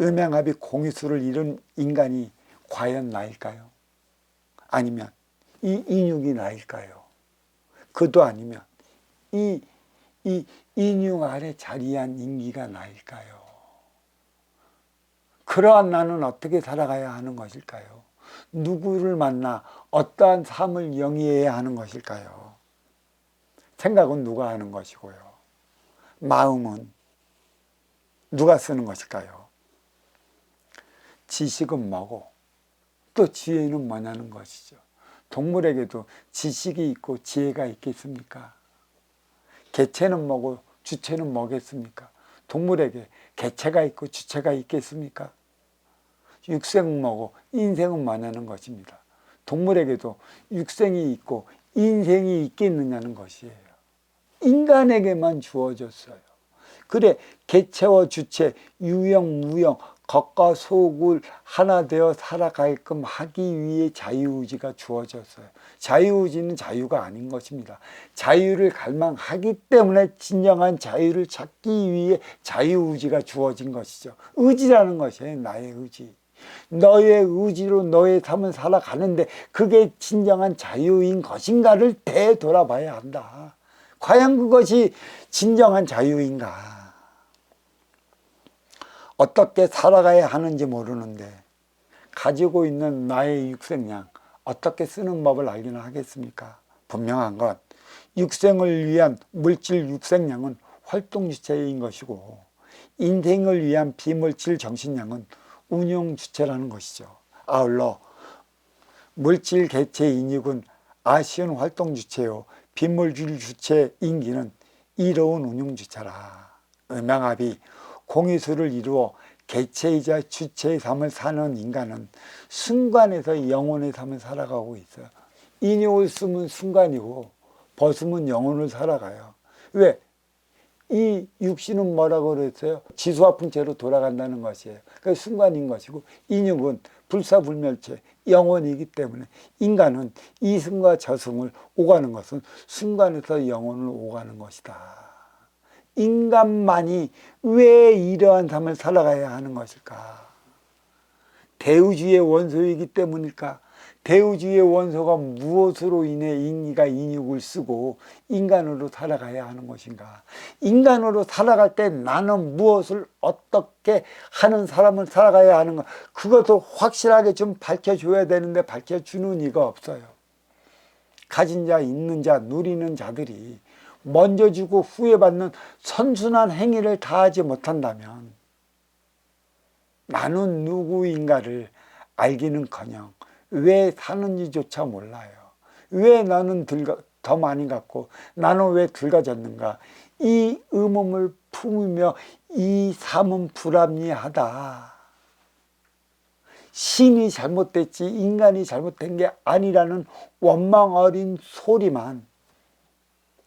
음양합이 공유수를 이룬 인간이 과연 나일까요? 아니면 이 인육이 나일까요? 그도 아니면 이 인육 아래 자리한 인기가 나일까요? 그러한 나는 어떻게 살아가야 하는 것일까요? 누구를 만나 어떠한 삶을 영위해야 하는 것일까요? 생각은 누가 하는 것이고요. 마음은 누가 쓰는 것일까요? 지식은 뭐고 또 지혜는 뭐냐는 것이죠. 동물에게도 지식이 있고 지혜가 있겠습니까? 개체는 뭐고 주체는 뭐겠습니까? 동물에게 개체가 있고 주체가 있겠습니까? 육생은 뭐고 인생은 뭐냐는 것입니다. 동물에게도 육생이 있고 인생이 있겠느냐는 것이에요. 인간에게만 주어졌어요. 그래 개체와 주체, 유형, 무형, 겉과 속을 하나 되어 살아가게끔 하기 위해 자유의지가 주어졌어요. 자유의지는 자유가 아닌 것입니다. 자유를 갈망하기 때문에 진정한 자유를 찾기 위해 자유의지가 주어진 것이죠. 의지라는 것이에요. 나의 의지. 너의 의지로 너의 삶을 살아가는데 그게 진정한 자유인 것인가를 되돌아봐야 한다. 과연 그것이 진정한 자유인가? 어떻게 살아가야 하는지 모르는데 가지고 있는 나의 육생량 어떻게 쓰는 법을 알기는 하겠습니까? 분명한 건 육생을 위한 물질 육생량은 활동주체인 것이고 인생을 위한 비물질 정신량은 운용주체라는 것이죠. 아울러 물질 개체 인육은 아쉬운 활동주체요 비물질 주체 인기는 이로운 운용주체라. 음양합이 공유수를 이루어 개체이자 주체의 삶을 사는 인간은 순간에서 영혼의 삶을 살아가고 있어요. 인육을 쓰면 순간이고 벗으면 영혼을 살아가요. 왜? 이 육신은 뭐라고 그랬어요? 지수아픈 채로 돌아간다는 것이에요. 그게 순간인 것이고 인육은 불사불멸체 영혼이기 때문에 인간은 이승과 저승을 오가는 것은 순간에서 영혼을 오가는 것이다. 인간만이 왜 이러한 삶을 살아가야 하는 것일까? 대우주의 원소이기 때문일까? 대우주의 원소가 무엇으로 인해 인기가 인육을 쓰고 인간으로 살아가야 하는 것인가? 인간으로 살아갈 때 나는 무엇을 어떻게 하는 사람을 살아가야 하는가? 그것도 확실하게 좀 밝혀줘야 되는데 밝혀주는 이가 없어요. 가진 자, 있는 자, 누리는 자들이 먼저 주고 후회 받는 선순환 행위를 다하지 못한다면 나는 누구인가를 알기는커녕 왜 사는지조차 몰라요. 왜 나는 더 많이 갖고 나는 왜 늙어졌는가? 이 의문을 품으며 이 삶은 불합리하다. 신이 잘못됐지 인간이 잘못된 게 아니라는 원망 어린 소리만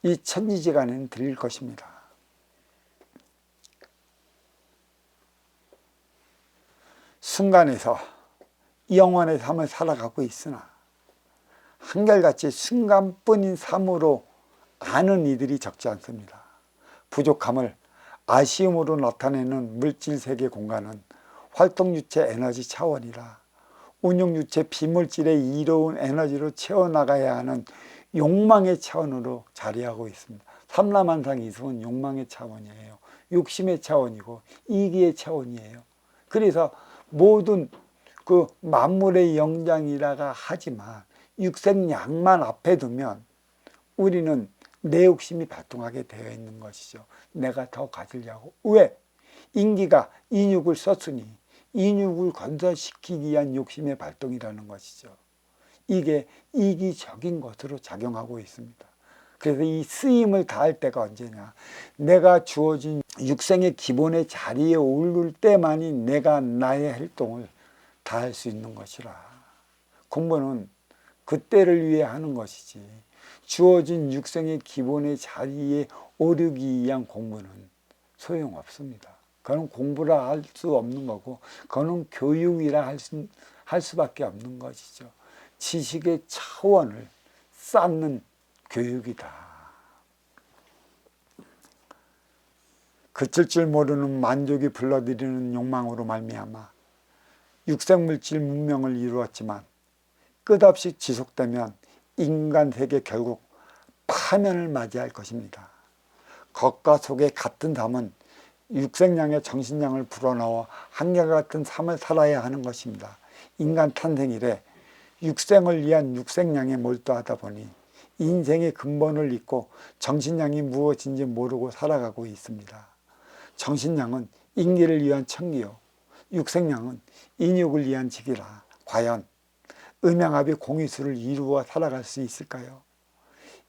이 천지지간에는 들릴 것입니다. 순간에서 영원의 삶을 살아가고 있으나 한결같이 순간뿐인 삶으로 아는 이들이 적지 않습니다. 부족함을 아쉬움으로 나타내는 물질세계 공간은 활동유체 에너지 차원이라 운용유체 비물질의 이로운 에너지로 채워나가야 하는 욕망의 차원으로 자리하고 있습니다. 삼라만상 이승은 욕망의 차원이에요. 욕심의 차원이고 이기의 차원이에요. 그래서 모든 그 만물의 영장이라가 하지만 육생양만 앞에 두면 우리는 내 욕심이 발동하게 되어 있는 것이죠. 내가 더 가지려고. 왜? 인기가 인육을 썼으니 인육을 건설시키기 위한 욕심의 발동이라는 것이죠. 이게 이기적인 것으로 작용하고 있습니다. 그래서 이 쓰임을 다할 때가 언제냐? 내가 주어진 육생의 기본의 자리에 오를 때만이 내가 나의 활동을 다할 수 있는 것이라. 공부는 그때를 위해 하는 것이지 주어진 육생의 기본의 자리에 오르기 위한 공부는 소용없습니다. 그건 공부라 할 수 없는 거고 그건 교육이라 할 수밖에 없는 것이죠. 지식의 차원을 쌓는 교육이다. 그칠 줄 모르는 만족이 불러들이는 욕망으로 말미암아 육생물질 문명을 이루었지만 끝없이 지속되면 인간 세계 결국 파면을 맞이할 것입니다. 겉과 속의 같은 삶은 육생량의 정신량을 불어넣어 한결같은 삶을 살아야 하는 것입니다. 인간 탄생 이래 육생을 위한 육생량에 몰두하다 보니 인생의 근본을 잊고 정신량이 무엇인지 모르고 살아가고 있습니다. 정신량은 인기를 위한 청기요, 육생량은 인욕을 위한 직이라 과연 음양합이 공의수를 이루어 살아갈 수 있을까요?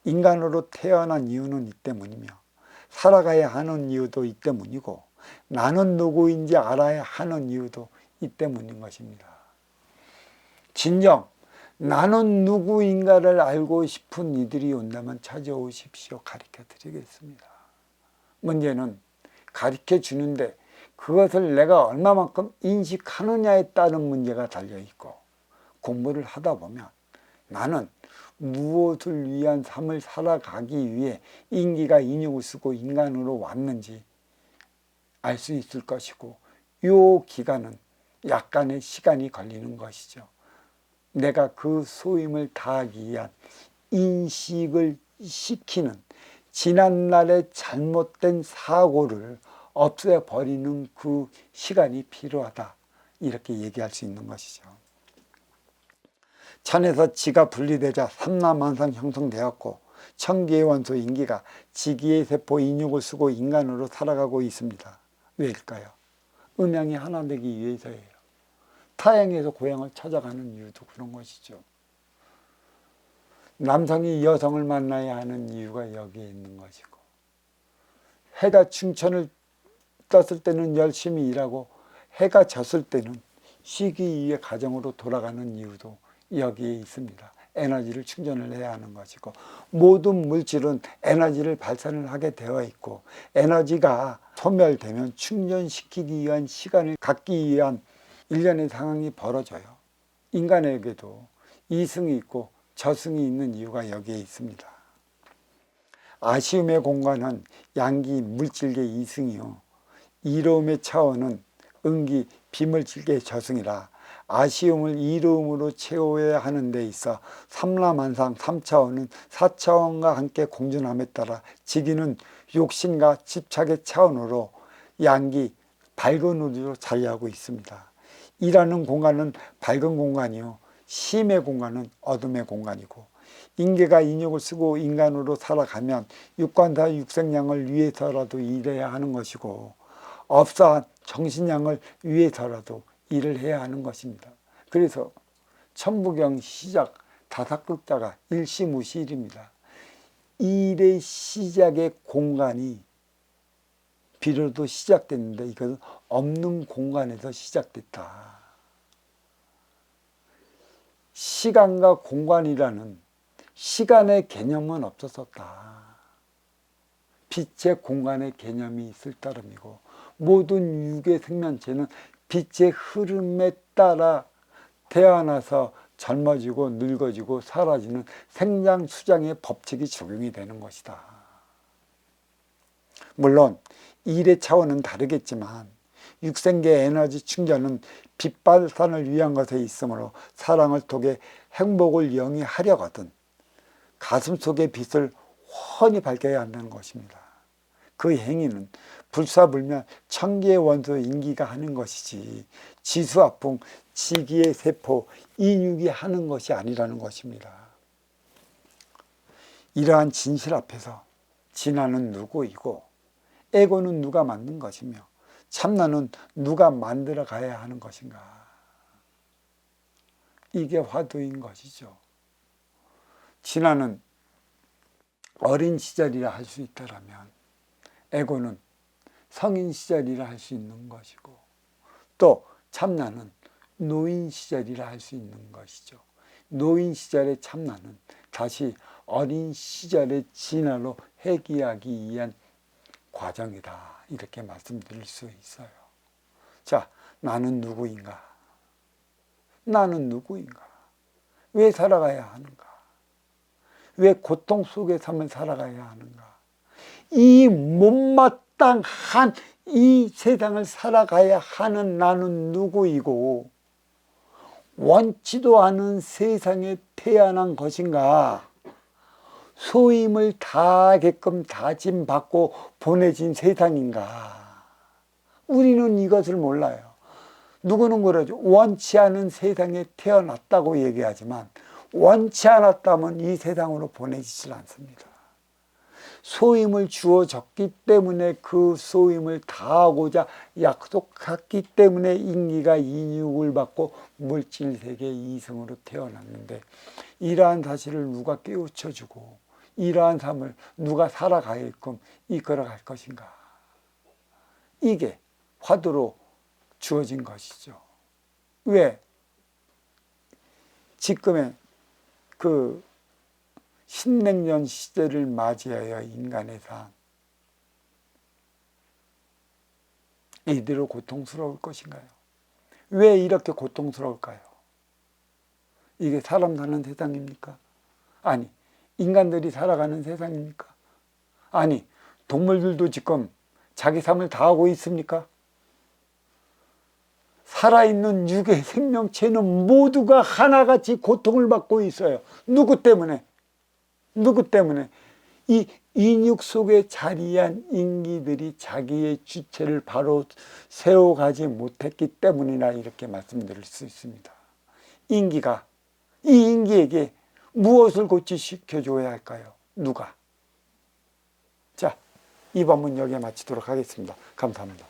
인간으로 태어난 이유는 이 때문이며 살아가야 하는 이유도 이 때문이고 나는 누구인지 알아야 하는 이유도 이 때문인 것입니다. 진정 나는 누구인가를 알고 싶은 이들이 온다면 찾아오십시오. 가르쳐 드리겠습니다. 문제는 가르쳐 주는데 그것을 내가 얼마만큼 인식하느냐에 따른 문제가 달려있고, 공부를 하다 보면 나는 무엇을 위한 삶을 살아가기 위해 인기가 인욕을 쓰고 인간으로 왔는지 알 수 있을 것이고, 이 기간은 약간의 시간이 걸리는 것이죠. 내가 그 소임을 다하기 위한 인식을 시키는, 지난날의 잘못된 사고를 없애버리는 그 시간이 필요하다, 이렇게 얘기할 수 있는 것이죠. 천에서 지가 분리되자 삼라만상 형성되었고 천기의 원소 인기가 지기의 세포 인육을 쓰고 인간으로 살아가고 있습니다. 왜일까요? 음양이 하나 되기 위해서예요. 타향에서 고향을 찾아가는 이유도 그런 것이죠. 남성이 여성을 만나야 하는 이유가 여기에 있는 것이고, 해가 충천을 떴을 때는 열심히 일하고 해가 졌을 때는 쉬기 위해 가정으로 돌아가는 이유도 여기에 있습니다. 에너지를 충전을 해야 하는 것이고, 모든 물질은 에너지를 발산을 하게 되어 있고, 에너지가 소멸되면 충전시키기 위한 시간을 갖기 위한 일련의 상황이 벌어져요. 인간에게도 이승이 있고 저승이 있는 이유가 여기에 있습니다. 아쉬움의 공간은 양기 물질계 이승이요, 이로움의 차원은 음기 비물질계 저승이라 아쉬움을 이로움으로 채워야 하는 데 있어 삼라만상 3차원은 4차원과 함께 공존함에 따라 지기는 욕심과 집착의 차원으로 양기 밝은 우주로 자리하고 있습니다. 일하는 공간은 밝은 공간이요, 심의 공간은 어둠의 공간이고, 인계가 인욕을 쓰고 인간으로 살아가면 육관사 육생량을 위해서라도 일해야 하는 것이고, 업사한 정신량을 위해서라도 일을 해야 하는 것입니다. 그래서 천부경 시작 다사극자가 일시무시일입니다. 일의 시작의 공간이 비로소 시작됐는데 이것은 없는 공간에서 시작됐다. 시간과 공간이라는 시간의 개념은 없었었다. 빛의 공간의 개념이 있을 따름이고, 모든 육의 생명체는 빛의 흐름에 따라 태어나서 젊어지고 늙어지고 사라지는 생장수장의 법칙이 적용이 되는 것이다. 물론 일의 차원은 다르겠지만 육생계 에너지 충전은 빛 발산을 위한 것에 있으므로 사랑을 통해 행복을 영위하려거든 가슴 속의 빛을 훤히 밝혀야 한다는 것입니다. 그 행위는 불사불면 천기의 원소 인기가 하는 것이지 지수화풍 지기의 세포 인육이 하는 것이 아니라는 것입니다. 이러한 진실 앞에서 진화는 누구이고 에고는 누가 만든 것이며 참나는 누가 만들어 가야 하는 것인가, 이게 화두인 것이죠. 진화는 어린 시절이라 할 수 있다라면 에고는 성인 시절이라 할 수 있는 것이고, 또 참나는 노인 시절이라 할 수 있는 것이죠. 노인 시절의 참나는 다시 어린 시절의 진화로 회귀하기 위한 과정이다, 이렇게 말씀드릴 수 있어요. 자, 나는 누구인가? 나는 누구인가? 왜 살아가야 하는가? 왜 고통 속의 삶을 살아가야 하는가? 이 못마땅한 마땅한 이 세상을 살아가야 하는 나는 누구이고 원치도 않은 세상에 태어난 것인가? 소임을 다하게끔 다짐받고 보내진 세상인가? 우리는 이것을 몰라요. 누구는 그러죠. 원치 않은 세상에 태어났다고 얘기하지만 원치 않았다면 이 세상으로 보내지질 않습니다. 소임을 주어졌기 때문에 그 소임을 다하고자 약속했기 때문에 인기가 인육을 받고 물질세계 이승으로 태어났는데 이러한 사실을 누가 깨우쳐주고 이러한 삶을 누가 살아가게끔 이끌어갈 것인가? 이게 화두로 주어진 것이죠. 왜? 지금의 그 신냉전 시대를 맞이하여 인간의 삶 이대로 고통스러울 것인가요? 왜 이렇게 고통스러울까요? 이게 사람 사는 세상입니까? 아니, 인간들이 살아가는 세상입니까? 아니, 동물들도 지금 자기 삶을 다하고 있습니까? 살아있는 육의 생명체는 모두가 하나같이 고통을 받고 있어요. 누구 때문에? 누구 때문에? 이 인육 속에 자리한 인기들이 자기의 주체를 바로 세워가지 못했기 때문이라 이렇게 말씀드릴 수 있습니다. 인기가, 이 인기에게 무엇을 고치시켜줘야 할까요? 누가? 자, 이 본문 여기에 마치도록 하겠습니다. 감사합니다.